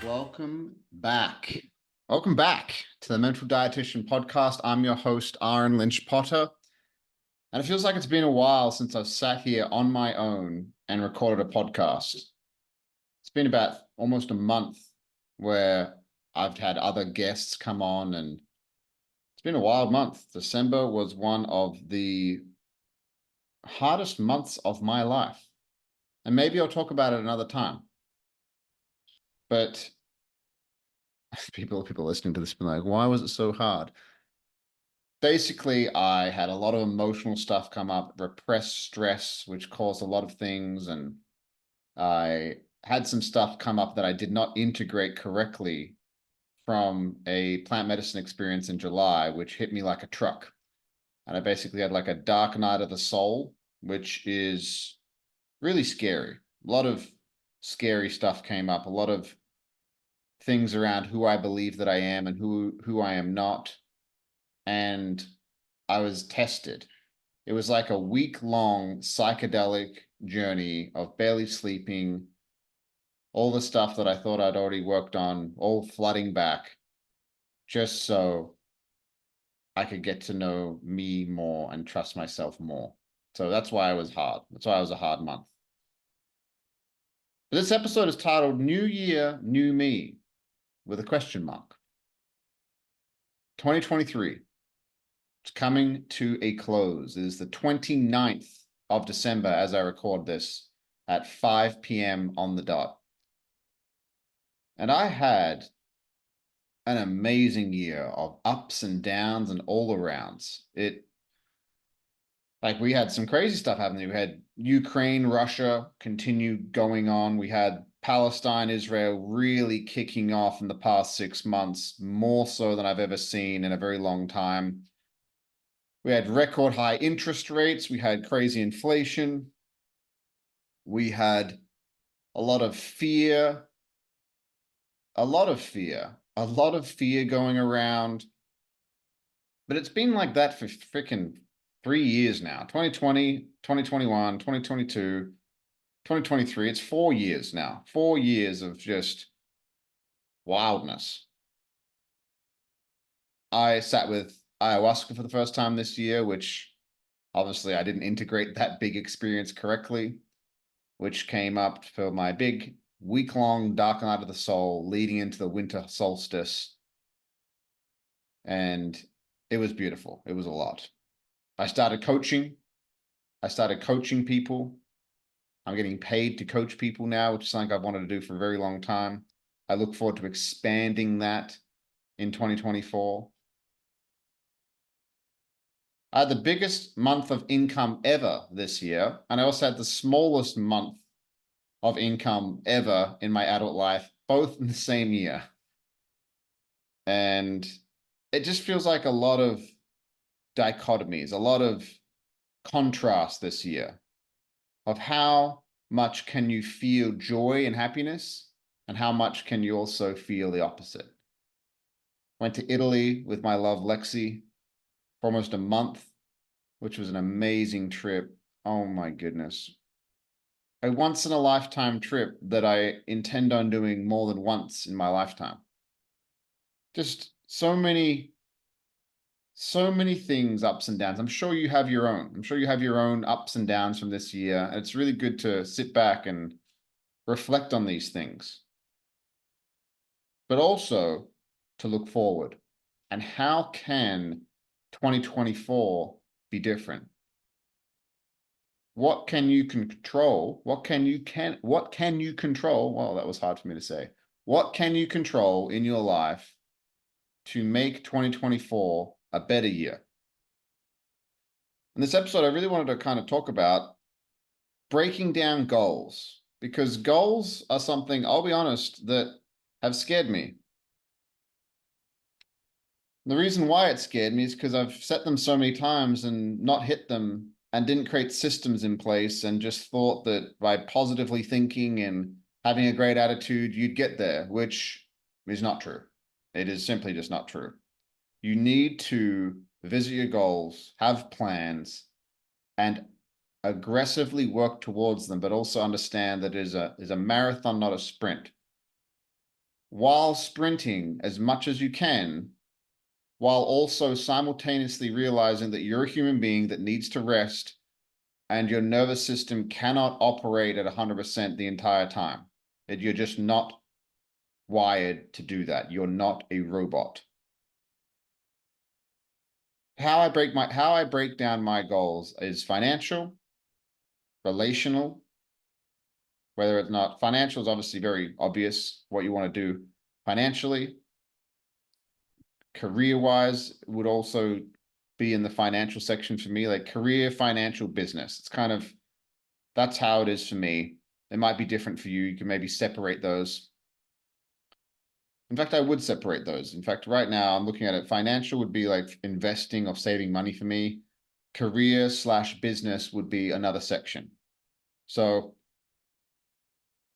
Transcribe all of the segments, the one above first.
Welcome back. Welcome back to the Mental Dietitian Podcast. I'm your host, Ahren Lynch-potter. And it feels like it's been a while since I've sat here on my own and recorded a podcast. It's been about almost a month where I've had other guests come on, and it's been a wild month. December was one of the hardest months of my life. And maybe I'll talk about it another time. But people listening to this be like, why was it so hard? Basically, I had a lot of emotional stuff come up, repressed stress, which caused a lot of things. And I had some stuff come up that I did not integrate correctly from a plant medicine experience in July, which hit me like a truck. And I basically had like a dark night of the soul, which is really scary. A lot of scary stuff came up, a lot of things around who I believe that I am and who I am not. And I was tested. It was like a week-long psychedelic journey of barely sleeping, all the stuff that I thought I'd already worked on, all flooding back, just so I could get to know me more and trust myself more. So that's why it was hard. That's why it was a hard month. But this episode is titled New Year, New Me, with a question mark. 2023. It's coming to a close. It is the 29th of December as I record this at 5 p.m. on the dot. And I had an amazing year of ups and downs and all arounds. We had some crazy stuff happening. We had Ukraine, Russia continue going on. We had Palestine, Israel really kicking off in the past 6 months, more so than I've ever seen in a very long time. We had record high interest rates. We had crazy inflation. We had a lot of fear, going around. But it's been like that for freaking 3 years now. 2020, 2021, 2022, 2023. It's 4 years now. 4 years of just wildness. I sat with ayahuasca for the first time this year, which obviously I didn't integrate that big experience correctly, which came up for my big week-long dark night of the soul leading into the winter solstice. And it was beautiful. It was a lot. I started coaching people. I'm getting paid to coach people now, which is something I've wanted to do for a very long time. I look forward to expanding that in 2024. I had the biggest month of income ever this year, and I also had the smallest month of income ever in my adult life, both in the same year. And it just feels like a lot of dichotomies, a lot of contrast this year of how much can you feel joy and happiness and how much can you also feel the opposite. Went to Italy with my love Lexi for almost a month, which was an amazing trip. Oh my goodness. A once in a lifetime trip that I intend on doing more than once in my lifetime. Just so many things, ups and downs. I'm sure you have your own. I'm sure you have your own ups and downs from this year. And it's really good to sit back and reflect on these things, but also to look forward. And how can 2024 be different? What can you control? What can you control? Well, that was hard for me to say. What can you control in your life to make 2024 a better year? In this episode, I really wanted to kind of talk about breaking down goals, because goals are something, I'll be honest, that have scared me. The reason why it scared me is because I've set them so many times and not hit them and didn't create systems in place and just thought that by positively thinking and having a great attitude, you'd get there, which is not true. It is simply just not true. You need to visit your goals, have plans, and aggressively work towards them, but also understand that it is a marathon, not a sprint. while sprinting as much as you can, while also simultaneously realizing that you're a human being that needs to rest and your nervous system cannot operate at 100% the entire time. That you're just not wired to do that. You're not a robot. How I break down my goals is financial, relational, whether it's not financial is obviously very obvious what you want to do financially. Career-wise would also be in the financial section for me, like career, financial, business. It's kind of, that's how it is for me. It might be different for you. You can maybe separate those. In fact, I would separate those. In fact, right now I'm looking at it. Financial would be like investing or saving money for me. Career/business would be another section. So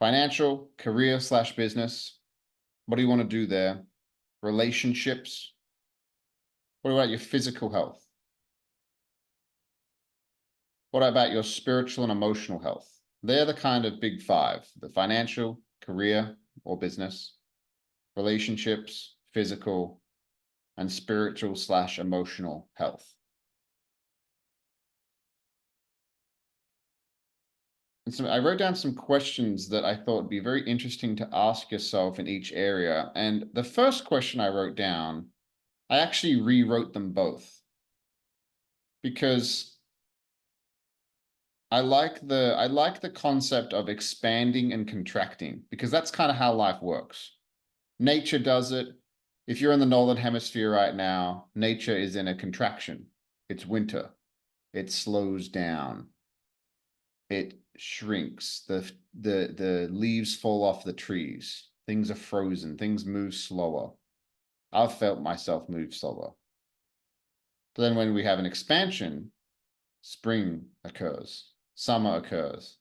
financial, career/business. What do you want to do there? Relationships. What about your physical health? What about your spiritual and emotional health? They're the kind of big five: the financial, career or business, relationships, physical, and spiritual/emotional health. And so I wrote down some questions that I thought would be very interesting to ask yourself in each area. And the first question I wrote down, I actually rewrote them both because I like the concept of expanding and contracting, because that's kind of how life works. Nature does it. If you're in the northern hemisphere right now, nature is in a contraction. It's winter. It slows down. It shrinks. The leaves fall off the trees. Things are frozen. Things move slower. I've felt myself move slower. But then when we have an expansion, spring occurs, summer occurs.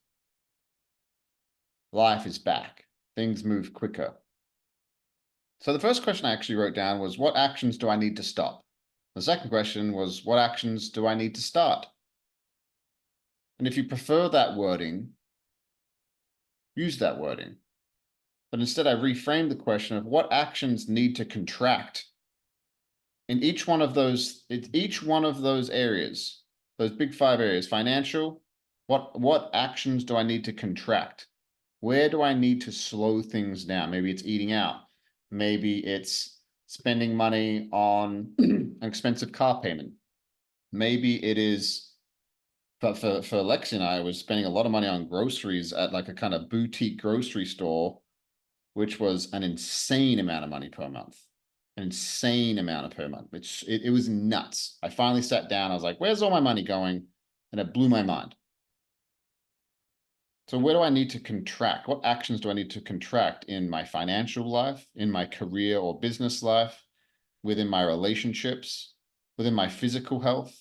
Life is back. Things move quicker. So the first question I actually wrote down was, what actions do I need to stop? The second question was, what actions do I need to start? And if you prefer that wording, use that wording. But instead, I reframed the question of what actions need to contract in each one of those areas, those big five areas: financial, what actions do I need to contract? Where do I need to slow things down? Maybe it's eating out. Maybe it's spending money on an expensive car payment. Maybe it is, but for Lexi and I was spending a lot of money on groceries at like a kind of boutique grocery store, which was an insane amount of money per month. An insane amount per month. It was nuts. I finally sat down. I was like, where's all my money going? And it blew my mind. So where do I need to contract? What actions do I need to contract in my financial life, in my career or business life, within my relationships, within my physical health,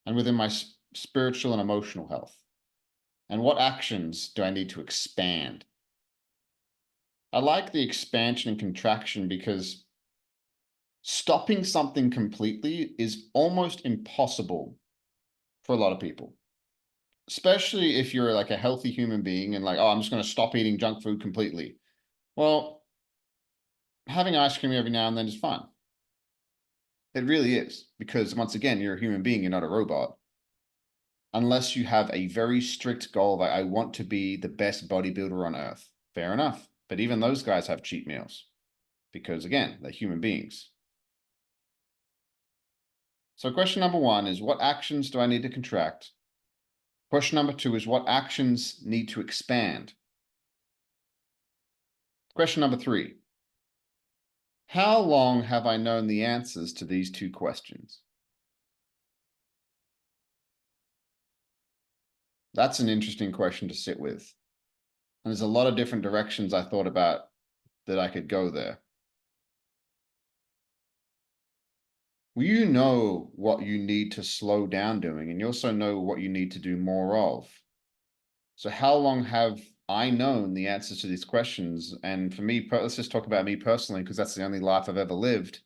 and within my spiritual and emotional health? And what actions do I need to expand? I like the expansion and contraction because stopping something completely is almost impossible for a lot of people, especially if you're like a healthy human being and like, oh, I'm just going to stop eating junk food completely. Well, having ice cream every now and then is fine. It really is, because once again, you're a human being, you're not a robot. Unless you have a very strict goal, like I want to be the best bodybuilder on earth. Fair enough. But even those guys have cheat meals because, again, they're human beings. So question number one is, what actions do I need to contract? Question number two is, what actions need to expand? Question number three, how long have I known the answers to these two questions? That's an interesting question to sit with. And there's a lot of different directions I thought about that I could go there. Well, you know what you need to slow down doing, and you also know what you need to do more of. So how long have I known the answers to these questions? And for me, let's just talk about me personally, because that's the only life I've ever lived.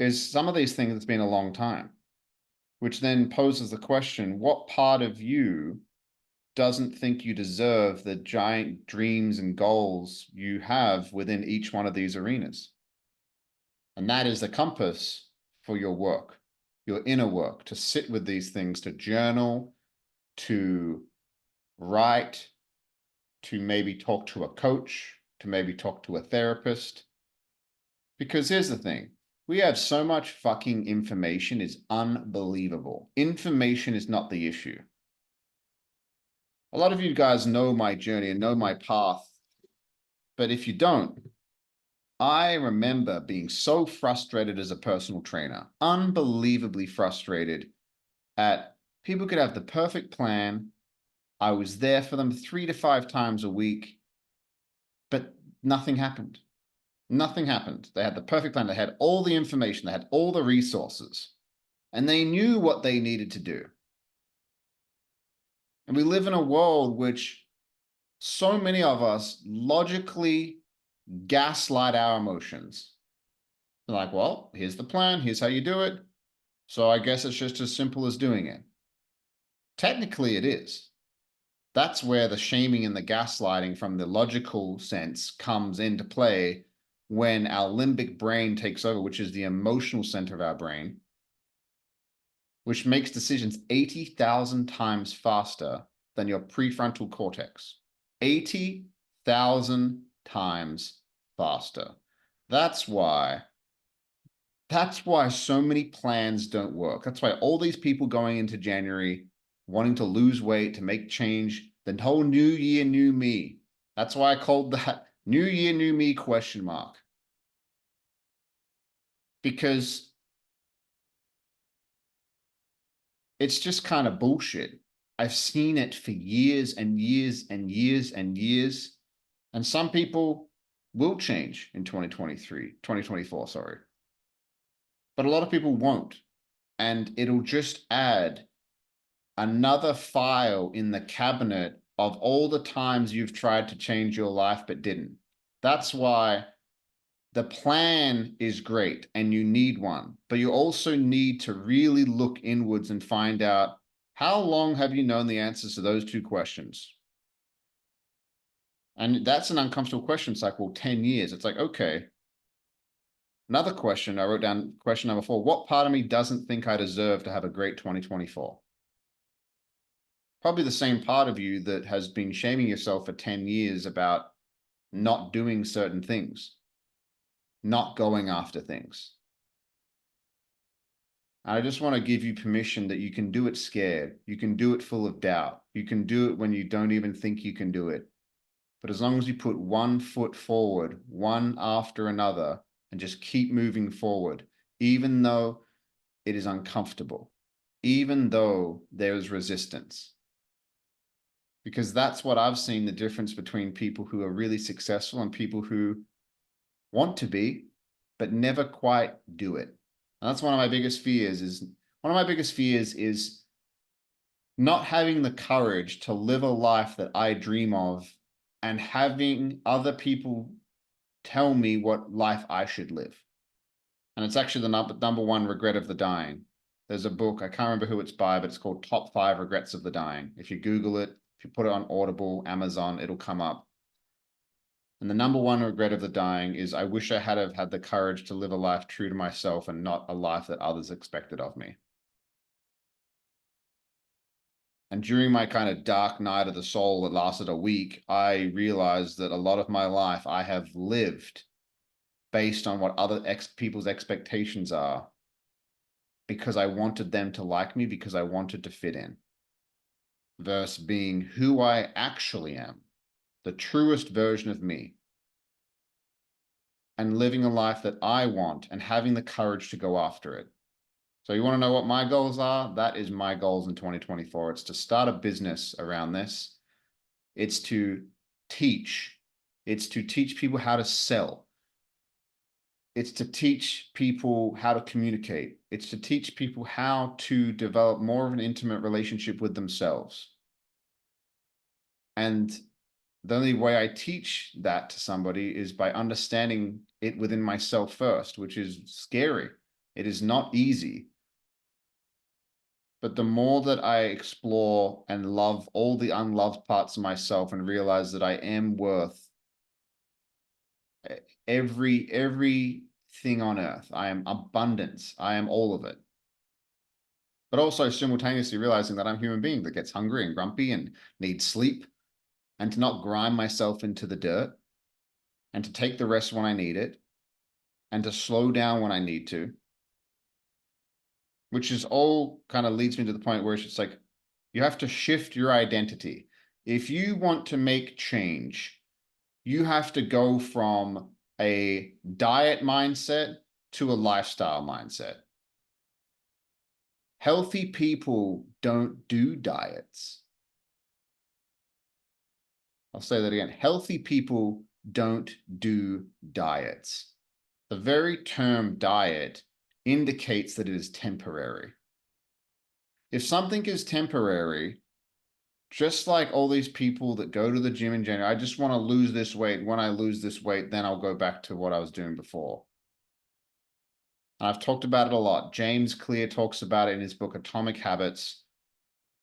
Is some of these things, it's been a long time, which then poses the question, what part of you doesn't think you deserve the giant dreams and goals you have within each one of these arenas. And that is the compass for your work, your inner work, to sit with these things, to journal, to write, to maybe talk to a coach, to maybe talk to a therapist. Because here's the thing, we have so much fucking information, is unbelievable. Information is not the issue. A lot of you guys know my journey and know my path, but if you don't, I remember being so frustrated as a personal trainer, unbelievably frustrated at people could have the perfect plan. I was there for them 3 to 5 times a week, but nothing happened. Nothing happened. They had the perfect plan. They had all the information. They had all the resources, and they knew what they needed to do. And we live in a world which so many of us logically gaslight our emotions. They're like, well, here's the plan. Here's how you do it. So I guess it's just as simple as doing it. Technically, it is. That's where the shaming and the gaslighting from the logical sense comes into play when our limbic brain takes over, which is the emotional center of our brain, which makes decisions 80,000 times faster than your prefrontal cortex. 80,000 times faster. That's why so many plans don't work. That's why all these people going into January wanting to lose weight, to make change, the whole new year, new me. That's why I called that new year, new me ? Because it's just kind of bullshit. I've seen it for years and years and years and years. And some people will change in 2024, sorry. But a lot of people won't. And it'll just add another file in the cabinet of all the times you've tried to change your life but didn't. That's why the plan is great and you need one, but you also need to really look inwards and find out, how long have you known the answers to those two questions? And that's an uncomfortable question. It's like, well, 10 years. It's like, okay. Another question, I wrote down question number 4. What part of me doesn't think I deserve to have a great 2024? Probably the same part of you that has been shaming yourself for 10 years about not doing certain things, not going after things. I just want to give you permission that you can do it scared. You can do it full of doubt. You can do it when you don't even think you can do it. But as long as you put one foot forward, one after another, and just keep moving forward, even though it is uncomfortable, even though there is resistance. Because that's what I've seen the difference between people who are really successful and people who want to be, but never quite do it. And that's one of my biggest fears is not having the courage to live a life that I dream of and having other people tell me what life I should live. And it's actually the number one regret of the dying. There's a book, I can't remember who it's by, but it's called Top 5 Regrets of the Dying. If you Google it, if you put it on Audible, Amazon, it'll come up. And the number one regret of the dying is I wish I had have had the courage to live a life true to myself and not a life that others expected of me. And during my kind of dark night of the soul that lasted a week, I realized that a lot of my life I have lived based on what other people's expectations are, because I wanted them to like me, because I wanted to fit in, versus being who I actually am, the truest version of me, and living a life that I want and having the courage to go after it. So you want to know what my goals are? That is my goals in 2024. It's to start a business around this. It's to teach. It's to teach people how to sell. It's to teach people how to communicate. It's to teach people how to develop more of an intimate relationship with themselves. And the only way I teach that to somebody is by understanding it within myself first, which is scary. It is not easy. But the more that I explore and love all the unloved parts of myself and realize that I am worth everything on earth, I am abundance, I am all of it. But also simultaneously realizing that I'm a human being that gets hungry and grumpy and needs sleep, and to not grind myself into the dirt, and to take the rest when I need it, and to slow down when I need to, which is all kind of leads me to the point where it's just like, you have to shift your identity. If you want to make change, you have to go from a diet mindset to a lifestyle mindset. Healthy people don't do diets. I'll say that again. Healthy people don't do diets. The very term diet indicates that it is temporary. If something is temporary, just like all these people that go to the gym in January, I just want to lose this weight. When I lose this weight, then I'll go back to what I was doing before. And I've talked about it a lot. James Clear talks about it in his book, Atomic Habits.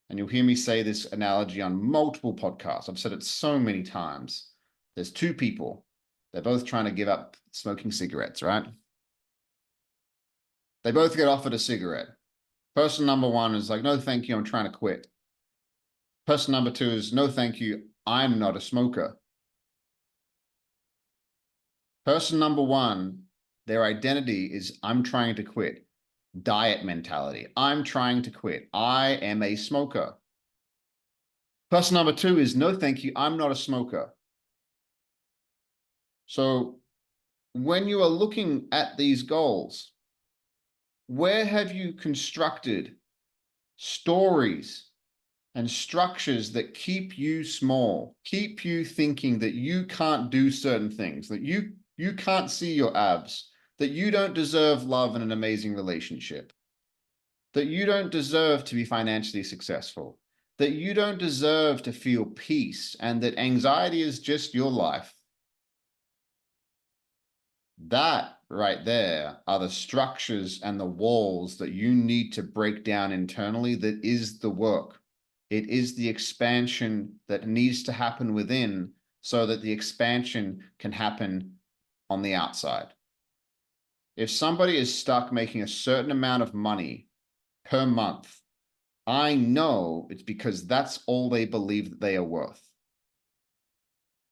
And you'll hear me say this analogy on multiple podcasts. I've said it so many times. There's two people. They're both trying to give up smoking cigarettes, right? They both get offered a cigarette. Person number one is like, no, thank you, I'm trying to quit. Person number two is, no, thank you, I'm not a smoker. Person number one, their identity is, I'm trying to quit. Diet mentality. I'm trying to quit. I am a smoker. Person number two is, no, thank you, I'm not a smoker. So when you are looking at these goals, where have you constructed stories and structures that keep you small, keep you thinking that you can't do certain things, that you can't see your abs, that you don't deserve love and an amazing relationship, that you don't deserve to be financially successful, that you don't deserve to feel peace, and that anxiety is just your life? That right there are the structures and the walls that you need to break down internally. That is the work. It is the expansion that needs to happen within so that the expansion can happen on the outside. If somebody is stuck making a certain amount of money per month, I know it's because that's all they believe that they are worth.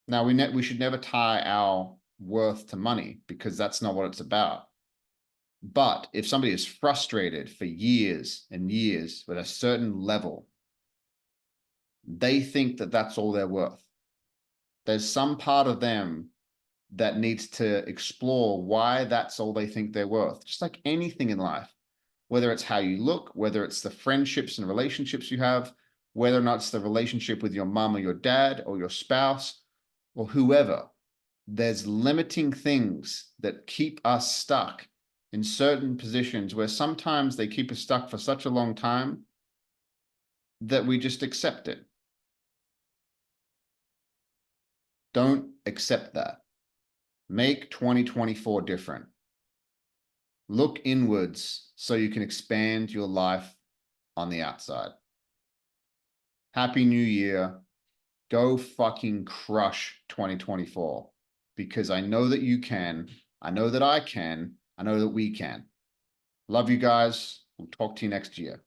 Now, we should never tie our worth to money because that's not what it's about. But if somebody is frustrated for years and years with a certain level, they think that that's all they're worth. There's some part of them that needs to explore why that's all they think they're worth. Just like anything in life, whether it's how you look, whether it's the friendships and relationships you have, whether or not it's the relationship with your mom or your dad or your spouse or whoever, there's limiting things that keep us stuck in certain positions where sometimes they keep us stuck for such a long time that we just accept it. Don't accept that. Make 2024 different. Look inwards so you can expand your life on the outside. Happy New Year. Go fucking crush 2024 because I know that you can. I know that I can. I know that we can. Love you guys. We'll talk to you next year.